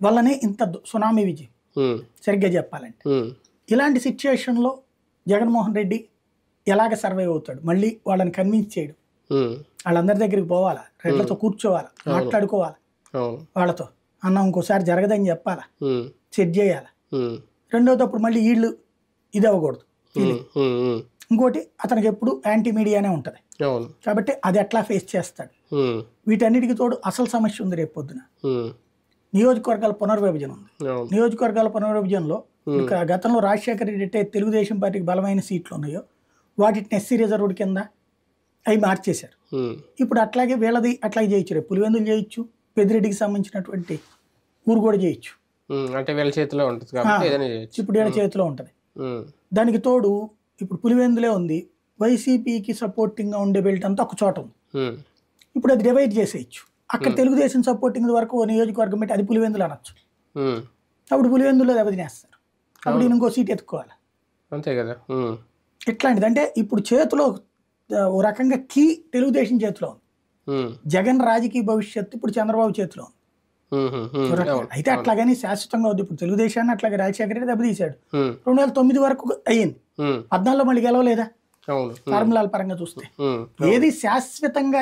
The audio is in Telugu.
వల్లనే ఇంత సునామీ విజయం ఉమ్, సరిగ్గా చెప్పాలంటే. ఉమ్, ఇలాంటి సిచ్యుయేషన్లో జగన్మోహన్ రెడ్డి ఎలాగ సర్వైవ్ అవుతాడు? మళ్ళీ వాళ్ళని కన్విన్స్ చేయడు, ఉమ్, వాళ్ళందరి దగ్గరికి పోవాలా, రెడ్లతో కూర్చోవాలా, మాట్లాడుకోవాలా, అవును. వాళ్ళతో అన్న ఇంకోసారి జరగదని చెప్పాలా, ఉమ్, సెట్ చేయాలా. ఉమ్, రెండోది అప్పుడు మళ్ళీ వీళ్ళు ఇది అవ్వకూడదు ఫీలింగ్. ఉమ్, ఉమ్, ఇంకోటి అతనికి ఎప్పుడు యాంటీ మీడియానే ఉంటుంది అవును. కాబట్టి అది ఎట్లా ఫేస్ చేస్తాడు. ఉమ్, వీటన్నిటికి తోడు అసలు సమస్య ఉంది రేపు పొద్దున, ఉమ్, నియోజకవర్గాల పునర్విభజన ఉంది. అవును. నియోజకవర్గాల పునర్విభజనలో ఇంకా గతంలో రాజశేఖర రెడ్డి అయితే తెలుగుదేశం పార్టీకి బలమైన సీట్లు ఉన్నాయో వాటిని ఎస్సీ రిజర్వ్డ్ కింద అవి మార్చేశారు. ఉమ్, ఇప్పుడు అట్లాగే వీళ్ళది అట్లాగే చేయొచ్చు, రేపు పులివెందులు చేయొచ్చు, పెద్దిరెడ్డికి సంబంధించినటువంటి ఊరు కూడా చేయొచ్చు. ఉమ్, అంటే వీళ్ళ చేతిలో ఉంటుంది కాబట్టి ఏదైనా చేయొచ్చు. ఇప్పుడు వీళ్ళ చేతిలో ఉంటుంది. ఉమ్, దానికి తోడు ఇప్పుడు పులివెందులే ఉంది, వైసీపీకి సపోర్టింగ్గా ఉండే బెల్ట్ అంతా ఒక చోట ఉంది. ఉమ్, ఇప్పుడు అది డివైడ్ చేసేయచ్చు. అక్కడ తెలుగుదేశం సపోర్టింగ్ వరకు ఓ నియోజకవర్గం పెట్టి అది పులివెందులు అనొచ్చు. ఉమ్, అప్పుడు పులివెందులో దెబ్బతినేస్తారు, అప్పుడు ఈయన ఇంకో సీట్ ఎత్తుకోవాలి. అంతే కదా. ఉమ్, ఇట్లాంటిది అంటే ఇప్పుడు చేతిలో ఓ రకంగా కీ తెలుగుదేశం చేతిలో ఉంది. ఉమ్, జగన్ రాజకీయ భవిష్యత్తు ఇప్పుడు చంద్రబాబు చేతిలో ఉంది. ఉమ్, ఉమ్, ఓ రకంగా. అవును. అయితే అట్లాగని శాశ్వతంగా ఉంది. ఇప్పుడు తెలుగుదేశాన్ని అట్లాగే రాజశేఖర రెడ్డి దెబ్బతీశాడు. ఉమ్, 2009 వరకు అయ్యింది, ఉమ్, 14 మళ్ళీ గెలవలేదా అవును. ఫార్ములాల పరంగా చూస్తే. ఉమ్, ఏది శాశ్వతంగా